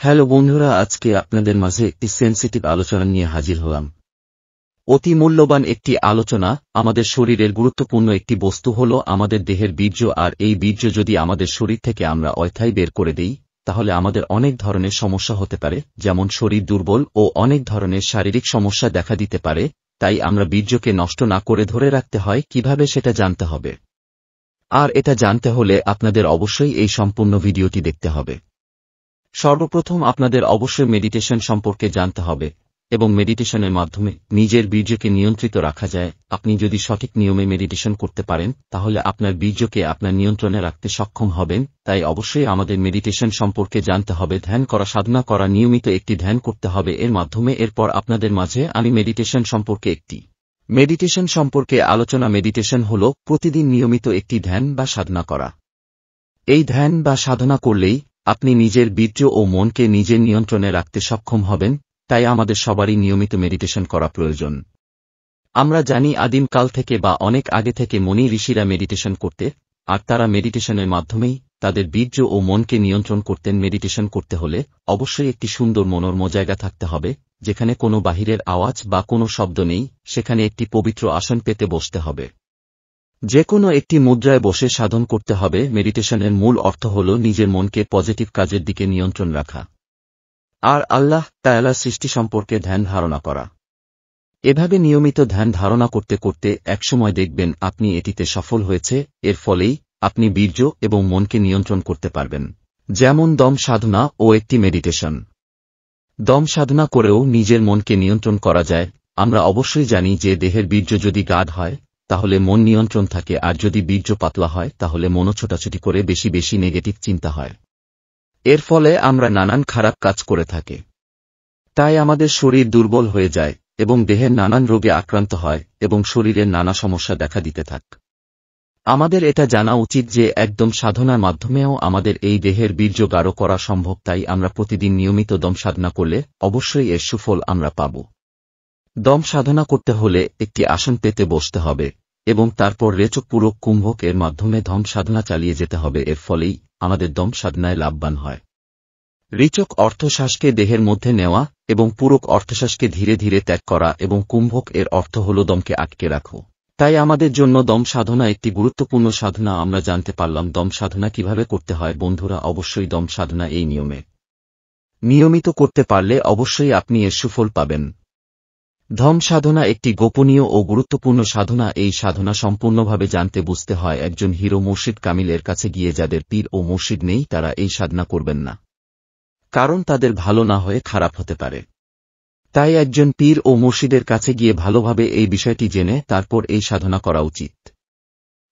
Hello বন্ধুরা, আজকে আপনাদের মাঝে একটি সেন্সিটিভ আলোচনা নিয়ে হাজির হলাম। অতি মূল্যবান একটি আলোচনা। আমাদের শরীরের গুরুত্বপূর্ণ একটি বস্তু হল আমাদের দেহের বীর্য, আর এই বীর্য যদি আমাদের শরীর থেকে আমরা অযথাই বের করে দেই তাহলে আমাদের অনেক ধরনের সমস্যা হতে পারে, যেমন শরীর দুর্বল ও অনেক ধরনের শারীরিক সমস্যা দেখা দিতে পারে। তাই আমরা বীর্যকে নষ্ট না করে ধরে রাখতে হয় কিভাবে সেটা জানতে হবে। আর এটা জানতে হলে আপনাদের অবশ্যই এই সম্পূর্ণ ভিডিওটি দেখতে হবে। সর্বপ্রথম আপনাদের অবশ্যই মেডিটেশন সম্পর্কে জানতে হবে, এবং মেডিটেশনের মাধ্যমে নিজের বীর্যকে নিয়ন্ত্রিত রাখা যায়। আপনি যদি সঠিক নিয়মে মেডিটেশন করতে পারেন তাহলে আপনার বীর্যকে আপনার নিয়ন্ত্রণে রাখতে সক্ষম হবেন। তাই অবশ্যই আমাদের মেডিটেশন সম্পর্কে জানতে হবে, ধ্যান করা, সাধনা করা, নিয়মিত একটি ধ্যান করতে হবে এর মাধ্যমে। এরপর আপনাদের মাঝে আমি মেডিটেশন সম্পর্কে আলোচনা। মেডিটেশন হল প্রতিদিন নিয়মিত একটি ধ্যান বা সাধনা করা। এই ধ্যান বা সাধনা করলেই আপনি নিজের বীর্য ও মনকে নিজের নিয়ন্ত্রণে রাখতে সক্ষম হবেন। তাই আমাদের সবারই নিয়মিত মেডিটেশন করা প্রয়োজন। আমরা জানি আদিম কাল থেকে বা অনেক আগে থেকে মুনি ঋষিরা মেডিটেশন করতে, আর তারা মেডিটেশনের মাধ্যমেই তাদের বীর্য ও মনকে নিয়ন্ত্রণ করতেন। মেডিটেশন করতে হলে অবশ্যই একটি সুন্দর মনোরম জায়গা থাকতে হবে, যেখানে কোনো বাহিরের আওয়াজ বা কোনো শব্দ নেই। সেখানে একটি পবিত্র আসন পেতে বসতে হবে। যে কোনো একটি মুদ্রায় বসে সাধন করতে হবে। মেডিটেশনের মূল অর্থ হল নিজের মনকে পজিটিভ কাজের দিকে নিয়ন্ত্রণ রাখা, আর আল্লাহ তাআলার সৃষ্টি সম্পর্কে ধ্যান ধারণা করা। এভাবে নিয়মিত ধ্যান ধারণা করতে করতে একসময় দেখবেন আপনি এটিতে সফল হয়েছে। এর ফলেই আপনি বীর্য এবং মনকে নিয়ন্ত্রণ করতে পারবেন। যেমন দম সাধনা ও একটি মেডিটেশন। দম সাধনা করেও নিজের মনকে নিয়ন্ত্রণ করা যায়। আমরা অবশ্যই জানি যে দেহের বীর্য যদি গাঢ় হয় তাহলে মন নিয়ন্ত্রণ থাকে, আর যদি বীর্য পাতলা হয় তাহলে মনও ছোটাছুটি করে বেশি বেশি নেগেটিভ চিন্তা হয়। এর ফলে আমরা নানান খারাপ কাজ করে থাকি। তাই আমাদের শরীর দুর্বল হয়ে যায় এবং দেহের নানান রোগে আক্রান্ত হয় এবং শরীরের নানা সমস্যা দেখা দিতে থাকে। আমাদের এটা জানা উচিত যে একদম সাধনার মাধ্যমেও আমাদের এই দেহের বীর্য গাঢ় করা সম্ভব। তাই আমরা প্রতিদিন নিয়মিত দম সাধনা করলে অবশ্যই এর সুফল আমরা পাব। দম সাধনা করতে হলে একটি আসন পেতে বসতে হবে এবং তারপর রেচক পূরক কুম্ভক এর মাধ্যমে দম সাধনা চালিয়ে যেতে হবে। এর ফলেই আমাদের দম সাধনায় লাভবান হয়। ঋচক অর্থশ্বাসকে দেহের মধ্যে নেওয়া এবং পূরক অর্থশ্বাসকে ধীরে ধীরে ত্যাগ করা, এবং কুম্ভক এর অর্থ হল দমকে আটকে রাখো। তাই আমাদের জন্য দম সাধনা একটি গুরুত্বপূর্ণ সাধনা। আমরা জানতে পারলাম দম সাধনা কিভাবে করতে হয়। বন্ধুরা, অবশ্যই দম সাধনা এই নিয়মিত করতে পারলে অবশ্যই আপনি এর সুফল পাবেন। দম সাধনা একটি গোপনীয় ও গুরুত্বপূর্ণ সাধনা। এই সাধনা সম্পূর্ণভাবে জানতে বুঝতে হয় একজন হিরো মুর্শিদ কামিলের কাছে গিয়ে। যাদের পীর ও মুর্শিদ নেই তারা এই সাধনা করবেন না, কারণ তাদের ভালো না হয়ে খারাপ হতে পারে। তাই একজন পীর ও মুর্শিদের কাছে গিয়ে ভালোভাবে এই বিষয়টি জেনে তারপর এই সাধনা করা উচিত।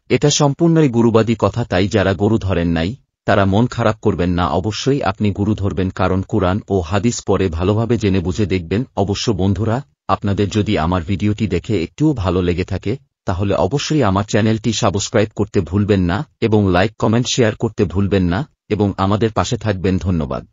এটা সম্পূর্ণই গুরুবাদী কথা। তাই যারা গুরু ধরেন নাই তারা মন খারাপ করবেন না। অবশ্যই আপনি গুরু ধরবেন, কারণ কুরআন ও হাদিস পড়ে ভালোভাবে জেনে বুঝে দেখবেন। অবশ্য বন্ধুরা, আপনাদের যদি আমার ভিডিওটি দেখে একটুও ভালো লেগে থাকে তাহলে অবশ্যই আমার চ্যানেলটি সাবস্ক্রাইব করতে ভুলবেন না এবং লাইক, কমেন্ট, শেয়ার করতে ভুলবেন না, এবং আমাদের পাশে থাকবেন। ধন্যবাদ।